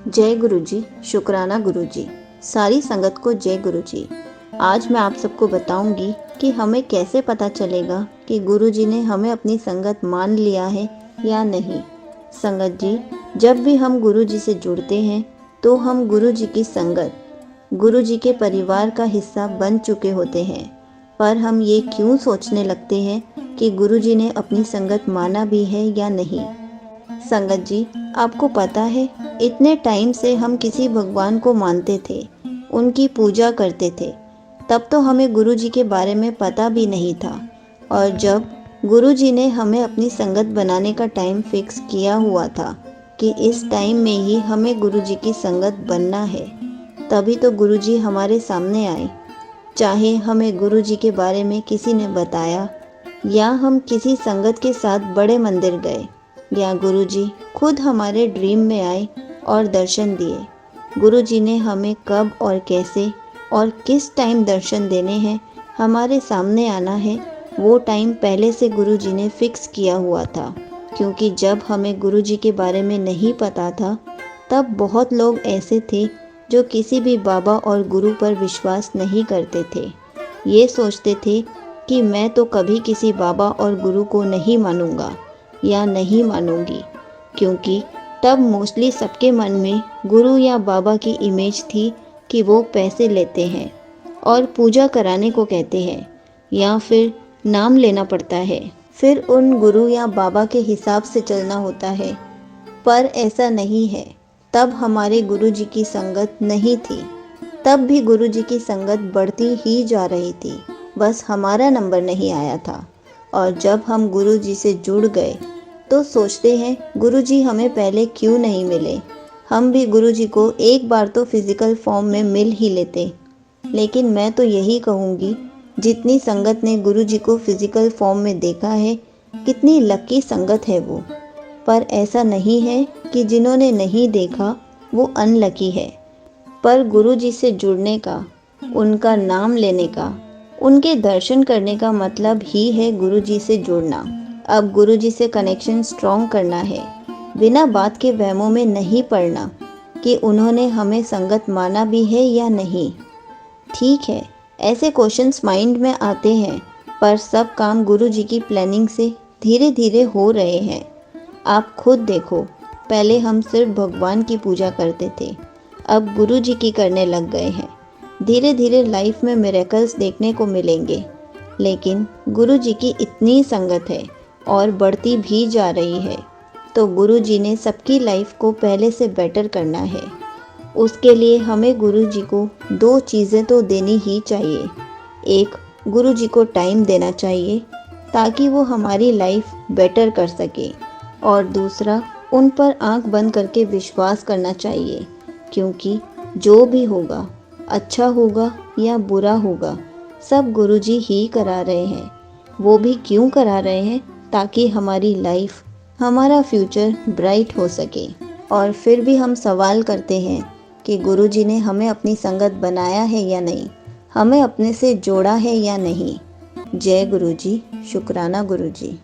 जय गुरु जी, शुक्राना गुरु जी। सारी संगत को जय गुरु जी। आज मैं आप सबको बताऊंगी कि हमें कैसे पता चलेगा कि गुरु जी ने हमें अपनी संगत मान लिया है या नहीं। संगत जी, जब भी हम गुरु जी से जुड़ते हैं तो हम गुरु जी की संगत, गुरु जी के परिवार का हिस्सा बन चुके होते हैं। पर हम ये क्यों सोचने लगते हैं कि गुरु जी ने अपनी संगत माना भी है या नहीं। संगत जी, आपको पता है, इतने टाइम से हम किसी भगवान को मानते थे, उनकी पूजा करते थे, तब तो हमें गुरु जी के बारे में पता भी नहीं था। और जब गुरु जी ने हमें अपनी संगत बनाने का टाइम फिक्स किया हुआ था कि इस टाइम में ही हमें गुरु जी की संगत बनना है, तभी तो गुरु जी हमारे सामने आए। चाहे हमें गुरु जी के बारे में किसी ने बताया, या हम किसी संगत के साथ बड़े मंदिर गए, या गुरु जी खुद हमारे ड्रीम में आए और दर्शन दिए। गुरु जी ने हमें कब और कैसे और किस टाइम दर्शन देने हैं, हमारे सामने आना है, वो टाइम पहले से गुरु जी ने फिक्स किया हुआ था। क्योंकि जब हमें गुरु जी के बारे में नहीं पता था, तब बहुत लोग ऐसे थे जो किसी भी बाबा और गुरु पर विश्वास नहीं करते थे। ये सोचते थे कि मैं तो कभी किसी बाबा और गुरु को नहीं मानूंगा या नहीं मानूंगी, क्योंकि तब मोस्टली सबके मन में गुरु या बाबा की इमेज थी कि वो पैसे लेते हैं और पूजा कराने को कहते हैं, या फिर नाम लेना पड़ता है, फिर उन गुरु या बाबा के हिसाब से चलना होता है। पर ऐसा नहीं है। तब हमारे गुरु जी की संगत नहीं थी, तब भी गुरु जी की संगत बढ़ती ही जा रही थी, बस हमारा नंबर नहीं आया था। और जब हम गुरु जी से जुड़ गए तो सोचते हैं गुरु जी हमें पहले क्यों नहीं मिले, हम भी गुरु जी को एक बार तो फिजिकल फॉर्म में मिल ही लेते। लेकिन मैं तो यही कहूँगी, जितनी संगत ने गुरु जी को फिजिकल फॉर्म में देखा है, कितनी लकी संगत है वो। पर ऐसा नहीं है कि जिन्होंने नहीं देखा वो अनलकी है। पर गुरु जी से जुड़ने का, उनका नाम लेने का, उनके दर्शन करने का मतलब ही है गुरु जी से जुड़ना। अब गुरु जी से कनेक्शन स्ट्रॉन्ग करना है, बिना बात के वहमों में नहीं पड़ना कि उन्होंने हमें संगत माना भी है या नहीं। ठीक है, ऐसे क्वेश्चंस माइंड में आते हैं, पर सब काम गुरु जी की प्लानिंग से धीरे धीरे हो रहे हैं। आप खुद देखो, पहले हम सिर्फ भगवान की पूजा करते थे, अब गुरु जी की करने लग गए हैं। धीरे धीरे लाइफ में मिरेकल्स देखने को मिलेंगे। लेकिन गुरु जी की इतनी संगत है और बढ़ती भी जा रही है, तो गुरु जी ने सबकी लाइफ को पहले से बेटर करना है। उसके लिए हमें गुरु जी को दो चीज़ें तो देनी ही चाहिए। एक, गुरु जी को टाइम देना चाहिए ताकि वो हमारी लाइफ बेटर कर सके, और दूसरा, उन पर आंख बंद करके विश्वास करना चाहिए, क्योंकि जो भी होगा, अच्छा होगा या बुरा होगा, सब गुरु जी ही करा रहे हैं। वो भी क्यों करा रहे हैं? ताकि हमारी लाइफ, हमारा फ्यूचर ब्राइट हो सके। और फिर भी हम सवाल करते हैं कि गुरु जी ने हमें अपनी संगत बनाया है या नहीं, हमें अपने से जोड़ा है या नहीं। जय गुरु जी, शुक्राना गुरु जी।